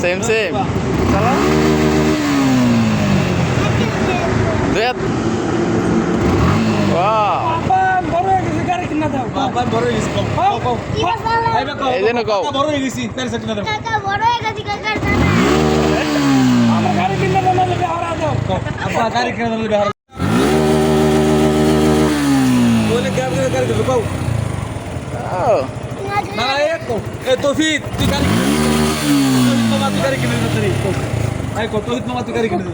same same চলো দুই হাত বাহ বড় হয়ে গেছে গাড়ি কিনা দাও বাবা বড় হয়ে গেছে কও আইবা কও এই জন্য কও বড় হয়ে গেছি তার সাথে না দাও কাকা বড় হয়ে গেছে কাকার আমার গাড়ি কিনা দাও না হারা দাও আব্বা গাড়ি কিনে দিলে বেহার বলে গাড়ি দেবো কও না এ কও এ তোফিক তুই গাড়ি মামা তুই গাড়ি কিনে দিবি কও আই কও তোফিক মামা তুই গাড়ি কিনে দিবি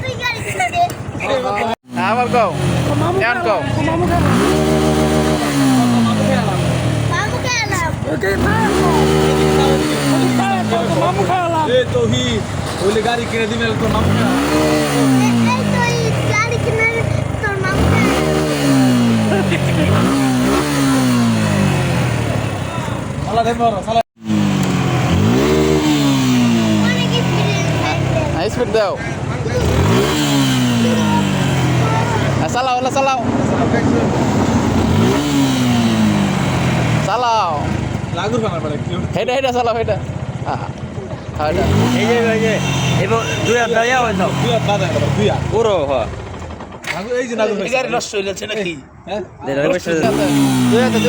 তুই গাড়ি কিনে দে আবার কও কেন কও মামু খারাপ মামু খেলাম ওকে মামু খারাপ এ তোফিক বলে গাড়ি কিনে দিবি তো মামা এই তো এই গাড়ি কিনে তোর মামু আলা দেব সালা অনেক এক্সপিরিয়েন্স স্পিড দাও চালাও হলো চালাও চালাও লাগুর বানার পড়ে কি হেডা হেডা চালাও হেডা হ্যাঁ হেডা এই যে এবার দুই হাত দাঁড়িয়ে হয়েছে তুই আর বাদা তুই আর পুরো হ্যাঁ লাগুর এই যে লাগুর গাড়ি নষ্ট হয়ে যাচ্ছে নাকি হ্যাঁ দুই হাতে